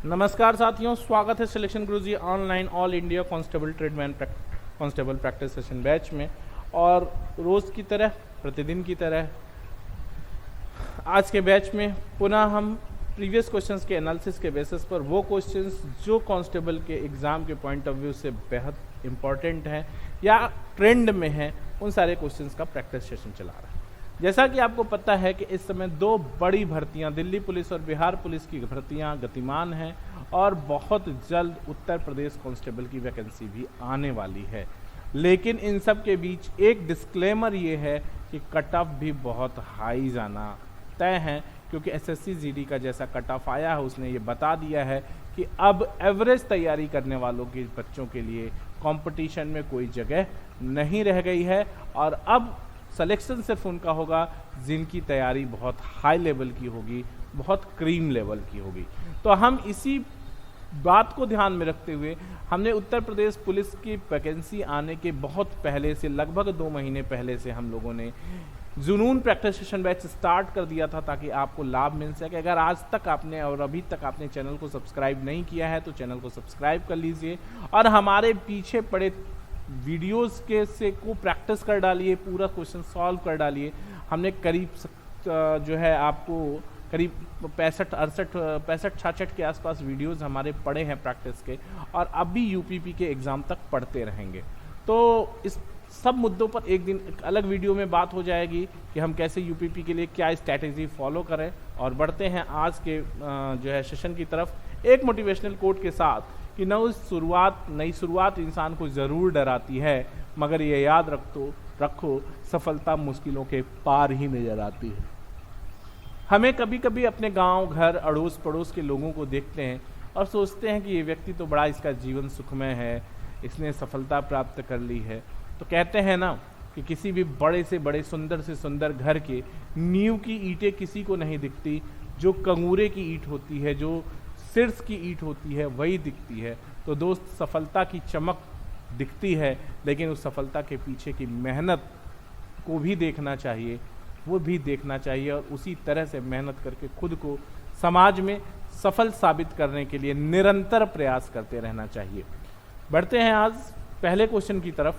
नमस्कार साथियों, स्वागत है selection Guruji online all India constable tradesman constable practice session batch में। और रोज़ की तरह, प्रतिदिन की तरह आज के बैच में पुनः हम प्रीवियस क्वेश्चंस के एनालिसिस के बेसिस पर वो क्वेश्चंस जो कांस्टेबल के एग्ज़ाम के पॉइंट ऑफ व्यू से बेहद इंपॉर्टेंट हैं या ट्रेंड में हैं, उन सारे क्वेश्चंस का प्रैक्टिस सेशन चला रहा है। जैसा कि आपको पता है कि इस समय दो बड़ी भर्तियां, दिल्ली पुलिस और बिहार पुलिस की भर्तियां गतिमान हैं और बहुत जल्द उत्तर प्रदेश कांस्टेबल की वैकेंसी भी आने वाली है। लेकिन इन सब के बीच एक डिस्क्लेमर ये है कि कट ऑफ भी बहुत हाई जाना तय है, क्योंकि एसएससी जीडी का जैसा कट ऑफ आया है उसने ये बता दिया है कि अब एवरेज तैयारी करने वालों के बच्चों के लिए कंपटीशन में कोई जगह नहीं रह गई है और अब सिलेक्शन सिर्फ उनका होगा जिनकी तैयारी बहुत हाई लेवल की होगी, बहुत क्रीम लेवल की होगी। तो हम इसी बात को ध्यान में रखते हुए हमने उत्तर प्रदेश पुलिस की वैकेंसी आने के बहुत पहले से, लगभग 2 महीने पहले से हम लोगों ने जुनून प्रैक्टिस सेशन बैच स्टार्ट कर दिया था ताकि आपको लाभ मिल सके। अगर आज तक आपने और अभी तक आपने चैनल को सब्सक्राइब नहीं किया है तो चैनल को सब्सक्राइब कर लीजिए और हमारे पीछे पड़े वीडियोस के से को प्रैक्टिस कर डालिए, पूरा क्वेश्चन सॉल्व कर डालिए। हमने करीब जो है आपको करीब 65-66 के आसपास वीडियोस हमारे पड़े हैं प्रैक्टिस के और अभी यूपीपी के एग्ज़ाम तक पढ़ते रहेंगे। तो इस सब मुद्दों पर एक दिन एक अलग वीडियो में बात हो जाएगी कि हम कैसे यूपीपी के लिए क्या स्ट्रैटेजी फॉलो करें। और बढ़ते हैं आज के जो है सेशन की तरफ एक मोटिवेशनल कोट के साथ कि नई शुरुआत इंसान को ज़रूर डराती है, मगर ये याद रखो सफलता मुश्किलों के पार ही नजर आती है। हमें कभी कभी अपने गांव, घर, अड़ोस पड़ोस के लोगों को देखते हैं और सोचते हैं कि ये व्यक्ति तो बड़ा, इसका जीवन सुखमय है, इसने सफलता प्राप्त कर ली है। तो कहते हैं ना कि किसी भी बड़े से बड़े, सुंदर से सुंदर घर के नींव की ईंटें किसी को नहीं दिखती, जो कंगूरे की ईंट होती है, जो सिर्स की ईंट होती है, वही दिखती है। तो दोस्त, सफलता की चमक दिखती है, लेकिन उस सफलता के पीछे की मेहनत को भी देखना चाहिए, वो भी देखना चाहिए और उसी तरह से मेहनत करके खुद को समाज में सफल साबित करने के लिए निरंतर प्रयास करते रहना चाहिए। बढ़ते हैं आज पहले क्वेश्चन की तरफ।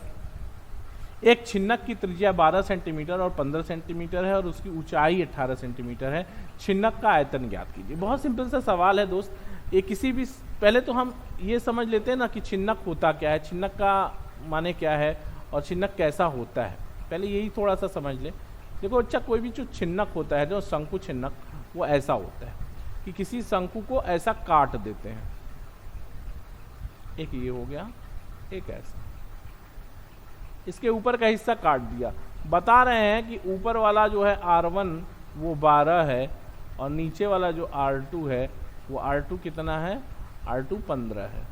एक छिन्नक की त्रिज्या 12 सेंटीमीटर और 15 सेंटीमीटर है और उसकी ऊंचाई 18 सेंटीमीटर है। छिन्नक का आयतन ज्ञात कीजिए। बहुत सिंपल सा सवाल है दोस्त। ये किसी भी, पहले तो हम ये समझ लेते हैं ना कि छिन्नक होता क्या है, छिन्नक का माने क्या है और छिन्नक कैसा होता है। पहले यही थोड़ा सा समझ ले। देखो अच्छा, कोई भी जो छिन्नक होता है, जो शंकु छिन्नक, वो ऐसा होता है कि किसी शंकु को ऐसा काट देते हैं। एक ये हो गया, एक ऐसा, इसके ऊपर का हिस्सा काट दिया। बता रहे हैं कि ऊपर वाला जो है R1 वो 12 है और नीचे वाला जो R2 है वो R2 कितना है, R2 15 है।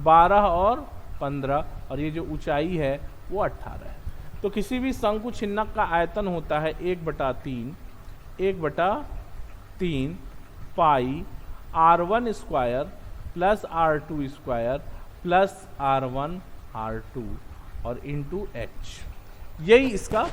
12 और 15 और ये जो ऊंचाई है वो 18 है। तो किसी भी शंकु छिन्नक का आयतन होता है 1/3 पाई R1 square plus R2 square plus R1 R2 और इंटू H। यही इसका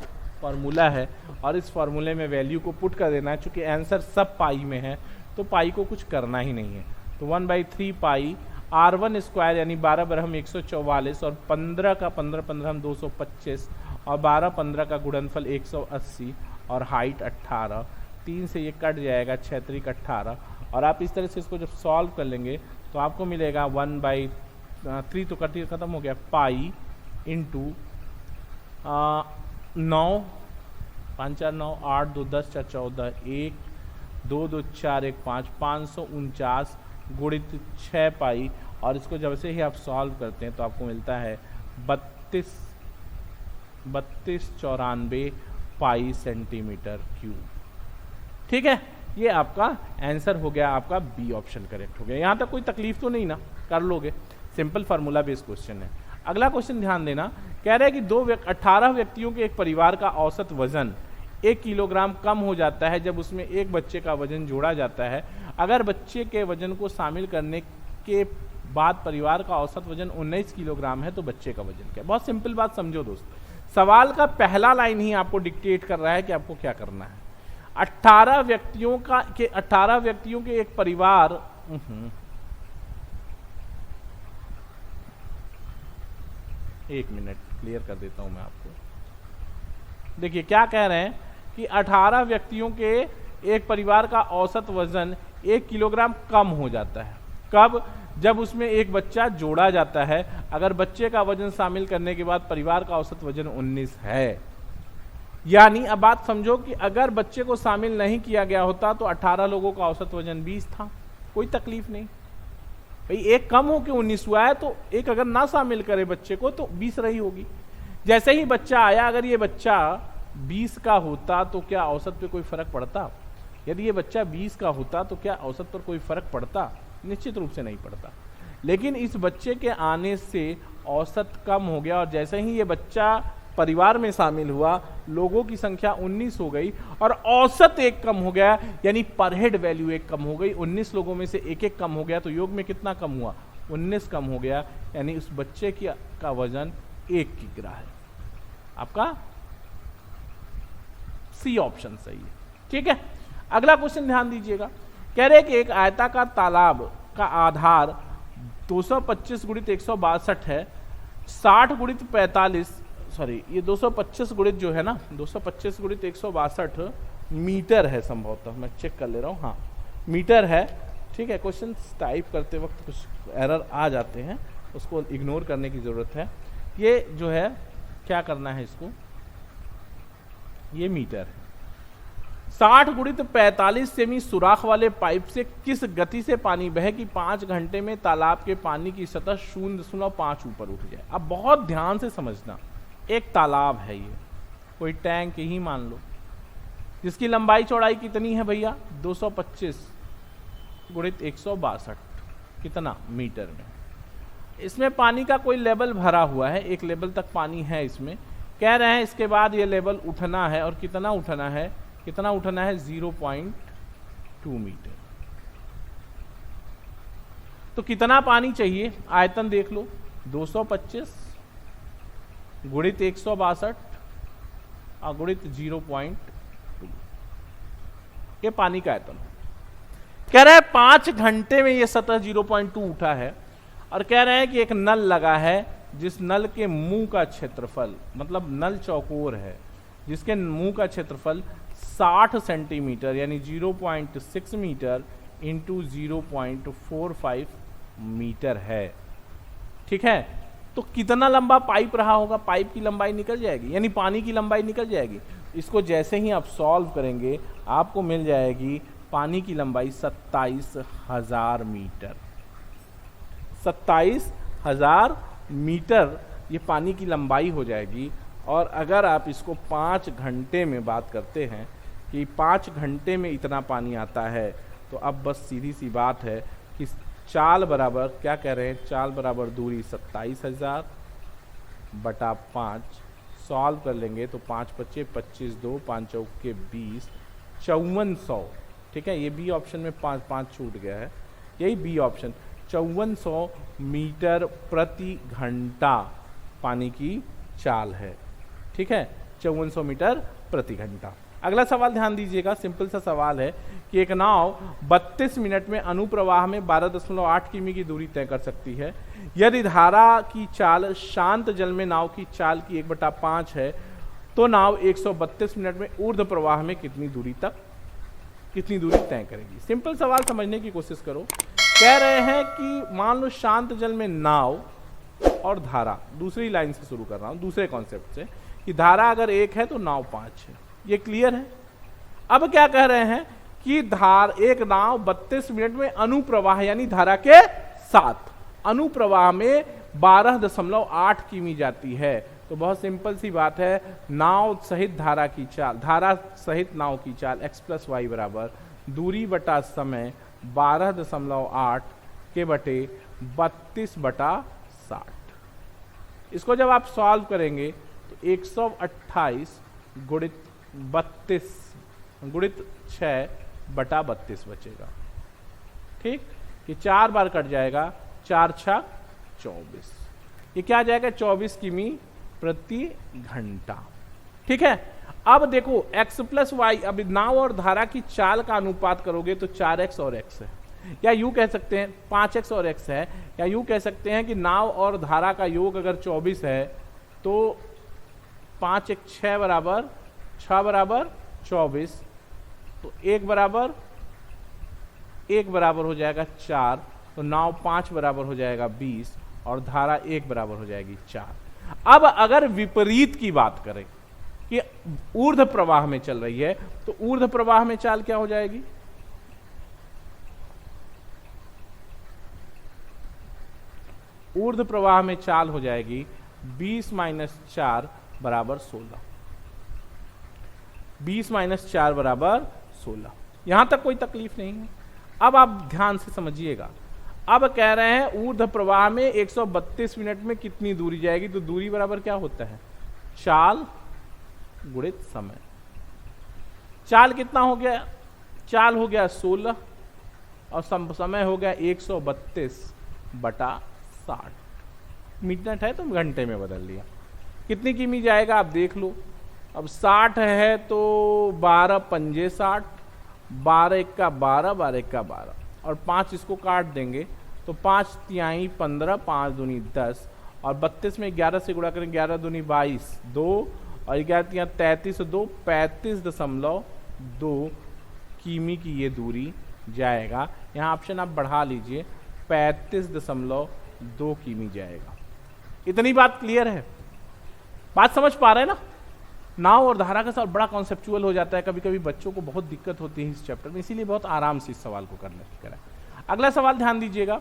फॉर्मूला है और इस फॉर्मूले में वैल्यू को पुट कर देना है। चूंकि आंसर सब पाई में है तो पाई को कुछ करना ही नहीं है। तो 1/3 पाई R1 स्क्वायर यानी 12 बरहम 144 और 15 का 15 हम 225 और 12-15 का गुणनफल 180 और हाइट 18। 3 से ये कट जाएगा, 6 3 18 और आप इस तरह से इसको जब सॉल्व कर लेंगे तो आपको मिलेगा 1/3 तो कट खत्म हो गया, पाई इंटू 9 5 4 9 8 2 10 4 14 1 2 2 4 1 5 549 गुणित 6 पाई और इसको जब से ही आप सॉल्व करते हैं तो आपको मिलता है 3294 पाई सेंटीमीटर क्यूब। ठीक है, ये आपका आंसर हो गया, आपका बी ऑप्शन करेक्ट हो गया। यहाँ तक कोई तकलीफ तो नहीं ना, कर लोगे, सिंपल फार्मूला बेस्ड क्वेश्चन है। अगला क्वेश्चन ध्यान देना, कह रहा है कि 18 व्यक्तियों के एक परिवार का औसत वजन 1 किलोग्राम कम हो जाता है जब उसमें एक बच्चे का वजन जोड़ा जाता है। अगर बच्चे के वजन को शामिल करने के बाद परिवार का औसत वजन 19 किलोग्राम है तो बच्चे का वजन क्या। बहुत सिंपल बात समझो दोस्त, सवाल का पहला लाइन ही आपको डिक्टेट कर रहा है कि आपको क्या करना है। 18 व्यक्तियों के एक परिवार एक मिनट क्लियर कर देता हूं मैं आपको। देखिए क्या कह रहे हैं कि 18 व्यक्तियों के एक परिवार का औसत वजन 1 किलोग्राम कम हो जाता है। कब? जब उसमें एक बच्चा जोड़ा जाता है। अगर बच्चे का वजन शामिल करने के बाद परिवार का औसत वजन 19 है। यानी अब बात समझो कि अगर बच्चे को शामिल नहीं किया गया होता तो 18 लोगों का औसत वजन 20 था, कोई तकलीफ नहीं। भाई एक कम हो के 19 हुआ है तो एक अगर ना शामिल करे बच्चे को तो 20 रही होगी। जैसे ही बच्चा आया, अगर ये बच्चा 20 का होता तो क्या औसत पे कोई फर्क पड़ता? यदि ये बच्चा 20 का होता तो क्या औसत पर कोई फर्क पड़ता? निश्चित रूप से नहीं पड़ता। लेकिन इस बच्चे के आने से औसत कम हो गया और जैसे ही ये बच्चा परिवार में शामिल हुआ, लोगों की संख्या 19 हो गई और औसत एक कम हो गया, यानी पर हेड वैल्यू एक कम हो गई। 19 लोगों में से एक एक कम हो गया तो योग में कितना कम हुआ? 19 कम हो गया, यानी उस बच्चे का वजन 1 किग्रा है। आपका सी ऑप्शन सही है। ठीक है, अगला क्वेश्चन ध्यान दीजिएगा। कह रहे कि एक आयताकार तालाब का आधार 225 गुणित 162 है, 60 गुणित 45, सॉरी ये 225 गुणित जो है ना, 225 गुणित 162 मीटर है संभवतः, मैं चेक कर ले रहा हूँ, हाँ मीटर है। ठीक है, क्वेश्चन टाइप करते वक्त कुछ एरर आ जाते हैं, उसको इग्नोर करने की जरूरत है। ये जो है क्या करना है इसको, ये मीटर है। 60 गुणित 45 सेमी सुराख वाले पाइप से किस गति से पानी बहे कि 5 घंटे में तालाब के पानी की सतह 0.5 ऊपर उठ जाए। अब बहुत ध्यान से समझना, एक तालाब है ये, कोई टैंक ही मान लो, जिसकी लंबाई चौड़ाई कितनी है भैया? 225 गुणित 162, कितना मीटर में। इसमें पानी का कोई लेवल भरा हुआ है, एक लेवल तक पानी है इसमें। कह रहे हैं इसके बाद ये लेवल उठना है, और कितना उठना है? कितना उठना है? 0.2 मीटर। तो कितना पानी चाहिए? आयतन देख लो, 225 गुणित 162 और गुणित 0.2, ये पानी का आयतन है। कह रहा है 5 घंटे में ये सतह 0.2 उठा है, और कह रहे हैं कि एक नल लगा है जिस नल के मुंह का क्षेत्रफल, मतलब नल चौकोर है जिसके मुंह का क्षेत्रफल 60 सेंटीमीटर यानी 0.6 मीटर इंटू 0.45 मीटर है। ठीक है, तो कितना लंबा पाइप रहा होगा? पाइप की लंबाई निकल जाएगी, यानी पानी की लंबाई निकल जाएगी। इसको जैसे ही आप सॉल्व करेंगे आपको मिल जाएगी पानी की लंबाई 27,000 मीटर। 27,000 मीटर ये पानी की लंबाई हो जाएगी। और अगर आप इसको 5 घंटे में बात करते हैं कि 5 घंटे में इतना पानी आता है, तो अब बस सीधी सी बात है कि चाल बराबर, क्या कह रहे हैं, चाल बराबर दूरी 27,000 बटा 5, सॉल्व कर लेंगे तो 5 पच्चे 25, 2 5 चौके 20, 5400। ठीक है, ये बी ऑप्शन में 5 छूट गया है, यही बी ऑप्शन, 5400 मीटर प्रति घंटा पानी की चाल है। ठीक है, 5400 मीटर प्रति घंटा। अगला सवाल ध्यान दीजिएगा, सिंपल सा सवाल है कि एक नाव 32 मिनट में अनुप्रवाह में 12.8 किमी की दूरी तय कर सकती है। यदि धारा की चाल शांत जल में नाव की चाल की 1/5 है, तो नाव 132 मिनट में ऊर्ध्व प्रवाह में कितनी दूरी तय करेगी। सिंपल सवाल समझने की कोशिश करो। कह रहे हैं कि मान लो शांत जल में नाव और धारा, दूसरी लाइन से शुरू कर रहा हूं, दूसरे कॉन्सेप्ट से, कि धारा अगर 1 है तो नाव 5 है। ये क्लियर है। अब क्या कह रहे हैं कि एक नाव 32 मिनट में अनुप्रवाह यानी धारा के साथ अनुप्रवाह में 12.8 किमी जाती है। तो बहुत सिंपल सी बात है, नाव सहित धारा की चाल, धारा सहित नाव की चाल x + y बराबर दूरी बटा समय 12.8 के बटे 32/60। इसको जब आप सॉल्व करेंगे तो 128 गुणित 32 गुणित 6/32 बचेगा। ठीक, ये 4 बार कट जाएगा, 4 × 6 = 24। ये क्या आ जाएगा? 24 किमी प्रति घंटा। ठीक है, अब देखो x + y, अब नाव और धारा की चाल का अनुपात करोगे तो 4x और x है। या यूं कह सकते हैं 5x और x है, या यूं कह सकते हैं कि नाव और धारा का योग अगर 24 है तो 5x 6 बराबर 24, तो 1 बराबर हो जाएगा 4, तो नाव 5 बराबर हो जाएगा 20 और धारा 1 बराबर हो जाएगी 4। अब अगर विपरीत की बात करें कि ऊर्ध्व प्रवाह में चल रही है, तो ऊर्ध्व प्रवाह में चाल क्या हो जाएगी? ऊर्ध्व प्रवाह में चाल हो जाएगी 20 - 4 बराबर 16। 20 - 4 बराबर 16। यहां तक कोई तकलीफ नहीं है। अब आप ध्यान से समझिएगा। अब कह रहे हैं ऊर्ध्व प्रवाह में 132 मिनट में कितनी दूरी जाएगी, तो दूरी बराबर क्या होता है? चाल गुणित समय। चाल कितना हो गया? चाल हो गया 16 और समय हो गया 132/60। मिनट है तो घंटे में बदल लिया। कितनी किमी जाएगा आप देख लो। अब 60 है तो 12 पंजे 60, 12 का 12, 12 का 12 और 5 इसको काट देंगे तो 5 तिहाई 15, 5 दूनी 10 और 32 में 11 से गुणा करें, 11 दूनी 22, 2 और 11 तिहाई 33, 2 35.2 किमी की ये दूरी जाएगा। यहाँ ऑप्शन आप बढ़ा लीजिए, 35.2 किमी जाएगा। इतनी बात क्लियर है? बात समझ पा रहे हैं ना? नाव और धारा का सवाल बड़ा कॉन्सेप्चुअल हो जाता है, कभी कभी बच्चों को बहुत दिक्कत होती है इस चैप्टर में, इसीलिए बहुत आराम से इस सवाल को करने की करें। अगला सवाल ध्यान दीजिएगा।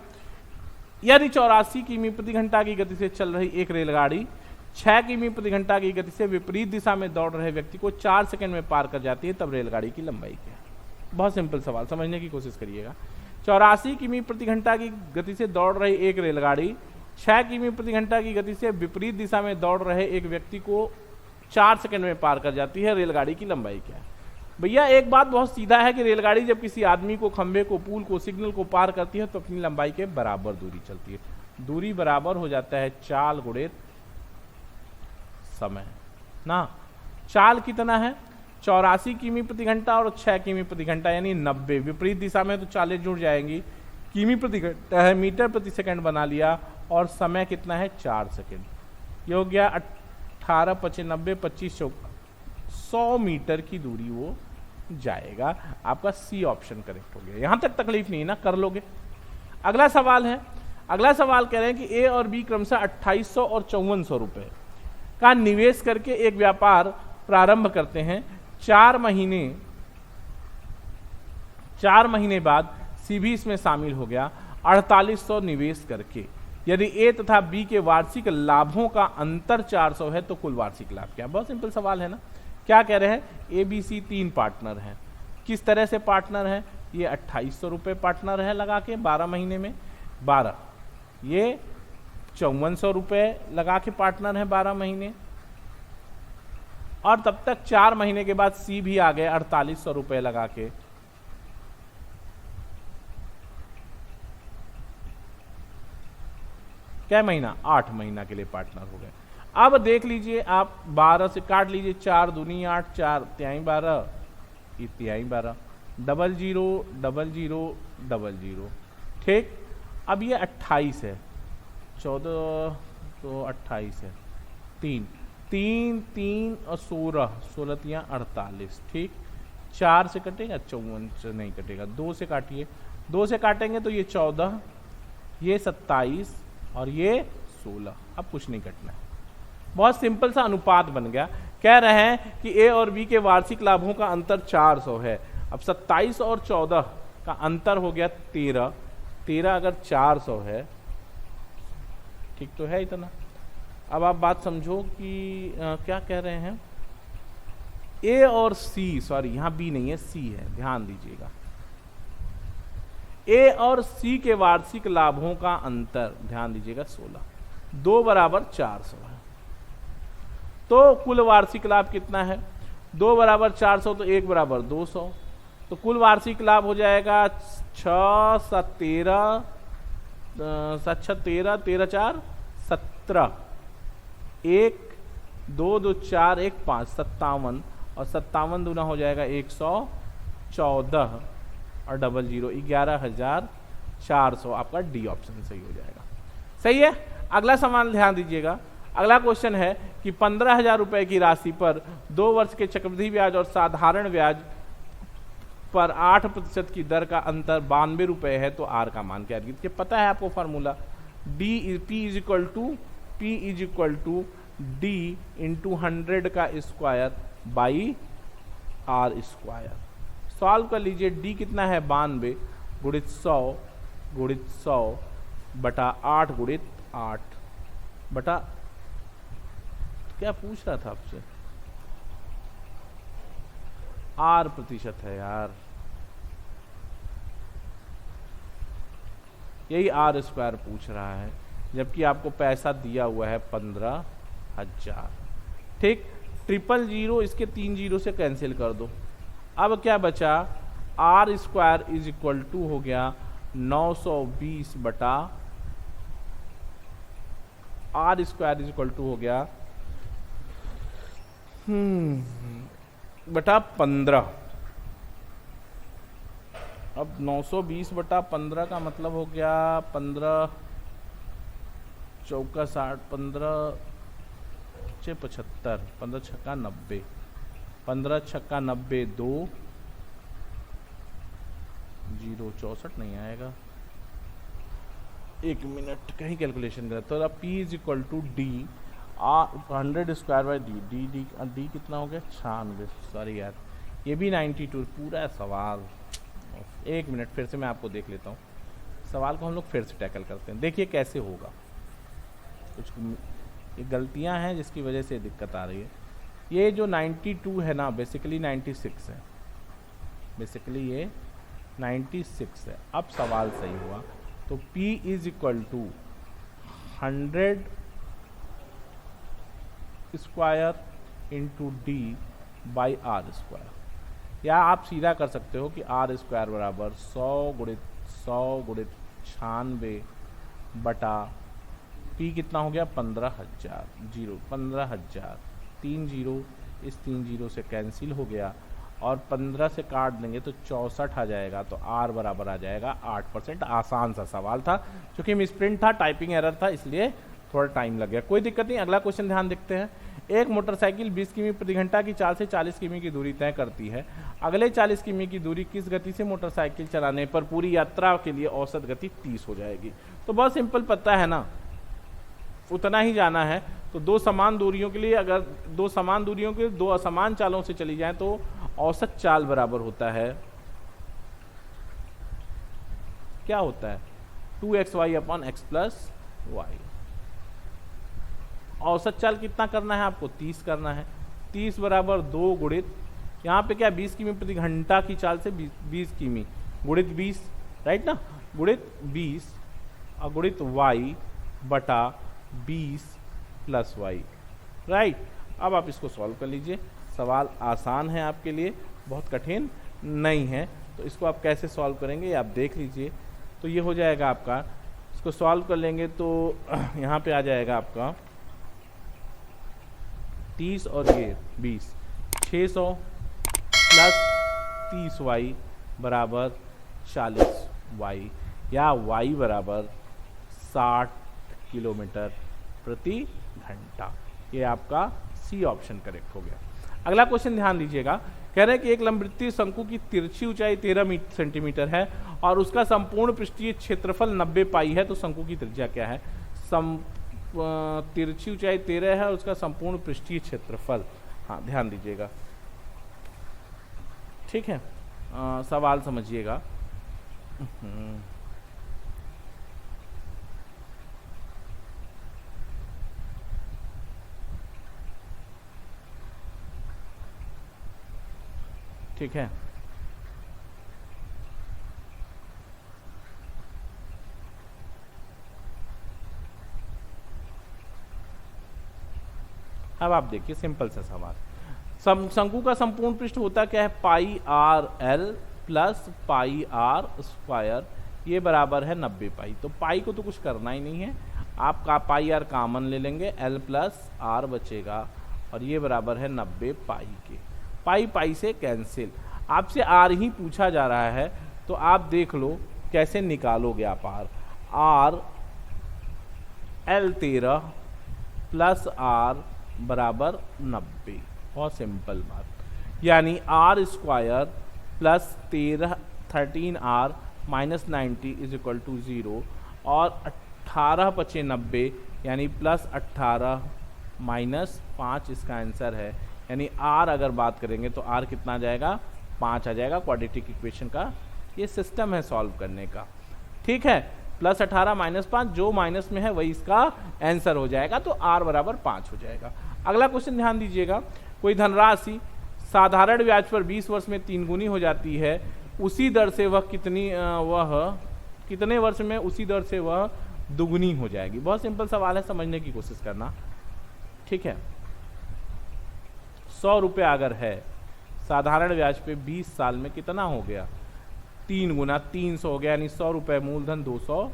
यदि 84 किमी प्रति घंटा की गति से चल रही एक रेलगाड़ी 6 किमी प्रति घंटा की गति से विपरीत दिशा में दौड़ रहे व्यक्ति को 4 सेकंड में पार कर जाती है, तब रेलगाड़ी की लंबाई क्या है? बहुत सिंपल सवाल, समझने की कोशिश करिएगा। 84 किमी प्रति घंटा की गति से दौड़ रही एक रेलगाड़ी 6 किमी प्रति घंटा की गति से विपरीत दिशा में दौड़ रहे एक व्यक्ति को 4 सेकंड में पार कर जाती है, रेलगाड़ी की लंबाई क्या है? भैया एक बात बहुत सीधा है कि रेलगाड़ी जब किसी आदमी को, खंभे को, पुल को, सिग्नल को पार करती है तो अपनी लंबाई के बराबर दूरी चलती है। दूरी बराबर हो जाता है चाल गुणित समय ना। चाल कितना है? 84 किमी प्रति घंटा और 6 किमी प्रति घंटा यानी 90। विपरीत दिशा में तो 40 जुड़ जाएंगी। किमी प्रति घंटा है, मीटर प्रति सेकंड बना लिया और समय कितना है? 4 सेकंड। ये हो गया 18 × 90 25 100 मीटर की दूरी वो जाएगा। आपका सी ऑप्शन करेक्ट हो गया। यहां तक तकलीफ नहीं है ना, कर लोगे। अगला सवाल है। अगला सवाल कह रहे हैं कि ए और बी क्रमशः 2800 और 5400 रुपए का निवेश करके एक व्यापार प्रारंभ करते हैं। 4 महीने बाद सी भी इसमें शामिल हो गया 4800 निवेश करके। यदि ए तथा बी के वार्षिक लाभों का अंतर 400 है तो कुल वार्षिक लाभ क्या? बहुत सिंपल सवाल है ना। क्या कह रहे हैं? ए बी सी 3 पार्टनर हैं। किस तरह से पार्टनर है? ये 2800 रुपये पार्टनर है लगा के 12 महीने में 12, ये 5400 रुपये लगा के पार्टनर है 12 महीने, और तब तक 4 महीने के बाद सी भी आ गए 4800 रुपये लगा के। क्या महीना? 8 महीना के लिए पार्टनर हो गए। अब देख लीजिए आप 12 से काट लीजिए, 4 दूनी 8, 4 तिहाई 12, तिहाई 12, 00 00 00। ठीक। अब ये 28 है, 14 तो 28 है, 3 3 3 और 16 16 तिहाई 48। ठीक। 4 से कटेगा, 54 से नहीं कटेगा, 2 से काटिए, 2 से काटेंगे तो ये 14, ये 27 और ये 16। अब कुछ नहीं कटना है, बहुत सिंपल सा अनुपात बन गया। कह रहे हैं कि ए और बी के वार्षिक लाभों का अंतर 400 है। अब 27 और 14 का अंतर हो गया 13। 13 अगर 400 है, ठीक तो है इतना। अब आप बात समझो कि क्या कह रहे हैं। ए और सी, सॉरी यहाँ बी नहीं है, सी है, ध्यान दीजिएगा। ए और सी के वार्षिक लाभों का अंतर, ध्यान दीजिएगा, 16, 2 बराबर 400 है। तो कुल वार्षिक लाभ कितना है? 2 बराबर 400 तो 1 बराबर 200। तो कुल वार्षिक लाभ हो जाएगा 6 7 13 7 13 13 4 17, 1 2 2 4 1 5 57 और 57 दूना हो जाएगा 114 और 00 11,400 आपका डी ऑप्शन सही हो जाएगा। सही है। अगला सवाल ध्यान दीजिएगा। अगला क्वेश्चन है कि 15,000 रुपए की राशि पर 2 वर्ष के चक्रवृद्धि ब्याज और साधारण ब्याज पर 8% की दर का अंतर 92 रुपए है, तो आर का मान क्या है? पता है आपको formula, P is equal to D into 100 का square by R square. Solve कर लीजिए। डी कितना है? 92 गुणित 100 बटा 8 गुणित 8 बटा, क्या पूछ रहा था आपसे? आर प्रतिशत है यार, यही आर स्क्वायर पूछ रहा है, जबकि आपको पैसा दिया हुआ है 15,000। ठीक, 000 इसके 3 जीरो से कैंसिल कर दो। अब क्या बचा? R square is equal to हो गया 920 बटा, R square is equal to हो गया बटा 15। अब 920 बटा 15 का मतलब हो गया 15 चौका 60, 15 6 75, 15 छक्का 90, 15 छक्का 90, 2 0 64 नहीं आएगा। 1 मिनट, कहीं कैलकुलेशन करें तो P is equal to D 100 square by D कितना हो गया? 96। सॉरी यार, ये भी 92 पूरा सवाल। 1 मिनट, फिर से मैं आपको देख लेता हूँ सवाल को, हम लोग फिर से टैकल करते हैं। देखिए कैसे होगा। कुछ ये गलतियाँ हैं जिसकी वजह से दिक्कत आ रही है। ये जो 92 है ना, बेसिकली 96 है, बेसिकली ये 96 है। अब सवाल सही हुआ तो P is equal to 100 square into D by R square, या आप सीधा कर सकते हो कि आर स्क्वायर बराबर 100 गुणित 96 बटा पी कितना हो गया? 15,000। 15,000, 3 जीरो, इस 3 जीरो से कैंसिल हो गया और 15 से काट देंगे तो 64 आ जाएगा। तो आर बराबर आ जाएगा 8%। आसान सा सवाल था, क्योंकि मिसप्रिंट था, टाइपिंग एरर था, इसलिए थोड़ा टाइम लग गया। कोई दिक्कत नहीं। अगला क्वेश्चन ध्यान देखते हैं। एक मोटरसाइकिल 20 किमी प्रति घंटा की चाल से 40 किमी की दूरी तय करती है। अगले 40 किमी की दूरी किस गति से मोटरसाइकिल चलाने पर पूरी यात्रा के लिए औसत गति 30 हो जाएगी? तो बहुत सिंपल, पता है ना, उतना ही जाना है। तो दो समान दूरियों के लिए, अगर दो समान दूरियों के दो असमान चालों से चली जाए तो औसत चाल बराबर होता है, क्या होता है? 2xy upon x plus Y. औसत चाल कितना करना है आपको? 30 करना है। 30 बराबर 2 गुणित, यहाँ पे क्या 20 किमी प्रति घंटा की चाल से 20 किमी गुणित 20, राइट ना, गुणित 20 और गुणित y बटा 20 प्लस y, राइट। अब आप इसको सॉल्व कर लीजिए। सवाल आसान है आपके लिए, बहुत कठिन नहीं है। तो इसको आप कैसे सॉल्व करेंगे ये आप देख लीजिए। तो ये हो जाएगा आपका, इसको सॉल्व कर लेंगे तो यहाँ पे आ जाएगा आपका 30 और ये 20, 600 प्लस 30y बराबर 40y, या y बराबर 60 किलोमीटर प्रति घंटा। ये आपका सी ऑप्शन करेक्ट हो गया। अगला क्वेश्चन ध्यान दीजिएगा। कह रहे हैं कि एक लंबवृत्तीय शंकु की तिरछी ऊंचाई 13 सेंटीमीटर है और उसका संपूर्ण पृष्ठीय क्षेत्रफल 90 पाई है, तो शंकु की त्रिज्या क्या है? तिरछी ऊंचाई 13 है और उसका संपूर्ण पृष्ठीय क्षेत्रफल, हाँ ध्यान दीजिएगा, ठीक है। सवाल समझिएगा। ठीक है, अब आप देखिए सिंपल सा सवाल। शंकु का संपूर्ण पृष्ठ होता क्या है? Pi R L plus pi R square, ये बराबर है 90 पाई। तो पाई को तो कुछ करना ही नहीं है, आप का पाई आर कॉमन ले लेंगे, एल प्लस आर बचेगा और ये बराबर है 90 पाई के। पाई पाई से कैंसिल। आपसे आर ही पूछा जा रहा है, तो आप देख लो कैसे निकालोगे आप आर L13 प्लस आर बराबर 90। बहुत सिंपल बात, यानी R square plus 13R minus 90 is equal to 0 और 18 पचे 90 यानी प्लस 18 माइनस 5 इसका आंसर है। यानी आर अगर बात करेंगे तो आर कितना आ जाएगा, 5 आ जाएगा। क्वाड्रेटिक इक्वेशन का ये सिस्टम है सॉल्व करने का, ठीक है। प्लस 18 माइनस 5, जो माइनस में है वही इसका आंसर हो जाएगा, तो आर बराबर 5 हो जाएगा। अगला क्वेश्चन ध्यान दीजिएगा, कोई धनराशि साधारण ब्याज पर 20 वर्ष में 3 गुनी हो जाती है, उसी दर से वह कितने वर्ष में उसी दर से वह दुगुनी हो जाएगी। बहुत सिंपल सवाल है, समझने की कोशिश करना, ठीक है। 100 रुपये अगर है साधारण ब्याज पे 20 साल में कितना हो गया, 3 गुना 300 हो गया, यानी 100 रुपये मूलधन 200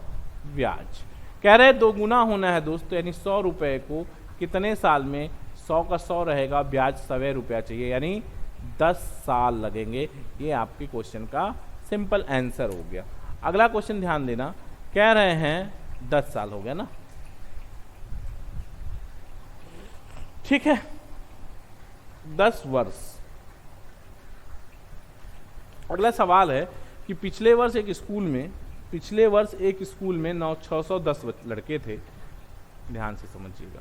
ब्याज। कह रहे 2 गुना होना है दोस्तों, यानी 100 रुपये को कितने साल में, 100 का 100 रहेगा, ब्याज 100 रुपया चाहिए, यानी 10 साल लगेंगे। ये आपके क्वेश्चन का सिंपल आंसर हो गया। अगला क्वेश्चन ध्यान देना, कह रहे हैं 10 साल हो गया ना, ठीक है, 10 वर्ष। अगला सवाल है कि पिछले वर्ष एक स्कूल में 610 लड़के थे। ध्यान से समझिएगा,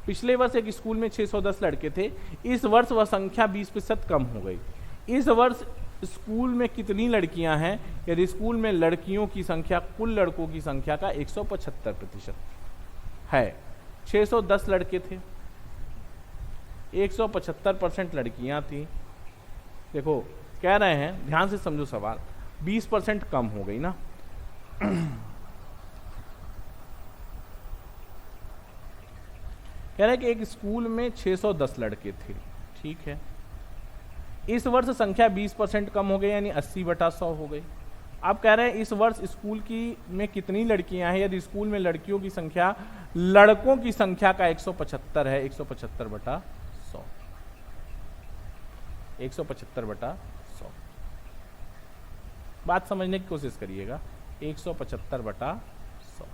पिछले वर्ष एक स्कूल में 610 लड़के थे, इस वर्ष वह संख्या 20% कम हो गई। इस वर्ष स्कूल में कितनी लड़कियां हैं, यदि स्कूल में लड़कियों की संख्या कुल लड़कों की संख्या का 175% है। 610 लड़के थे, 175% लड़कियां थी। देखो कह रहे हैं, ध्यान से समझो सवाल, 20% कम हो गई ना। कह रहे हैं कि एक स्कूल में 610 लड़के थे, ठीक है, इस वर्ष संख्या 20% कम हो गई, यानी 80/100 हो गई। अब कह रहे हैं इस वर्ष स्कूल की में कितनी लड़कियां हैं, यदि स्कूल में लड़कियों की संख्या लड़कों की संख्या का 175 है, 175/100, 175/100। बात समझने की कोशिश करिएगा, 175/100,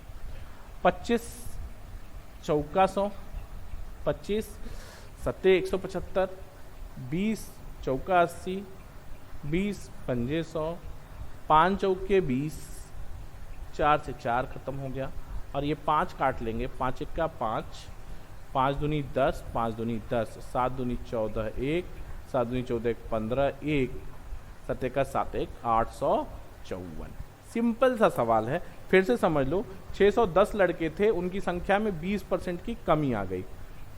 25 चौका 100, 25 सत्ते 175, 20 चौका 80, 20 पंजे 100, 5 चौके 20, 4 से 4 खत्म हो गया, और ये 5 काट लेंगे, 5 1 5, 5 दूनी 10, 5 दूनी 10, 7 दूनी 14 1, 7 दूनी 14 15 1, 7 1 7 1 854। सिंपल सा सवाल है, फिर से समझ लो। 610 लड़के थे, उनकी संख्या में 20% की कमी आ गई,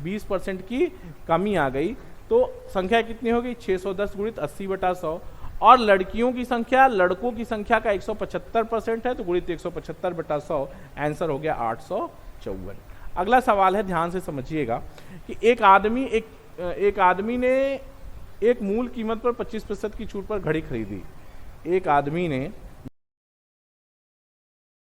20% की कमी आ गई, तो संख्या कितनी हो गई, 610 गुणित 80/100, और लड़कियों की संख्या लड़कों की संख्या का 175% है, तो गुणित 175/100, आंसर हो गया 854। अगला सवाल है, ध्यान से समझिएगा, कि एक आदमी ने एक मूल कीमत पर 25% की छूट पर घड़ी खरीदी। एक आदमी ने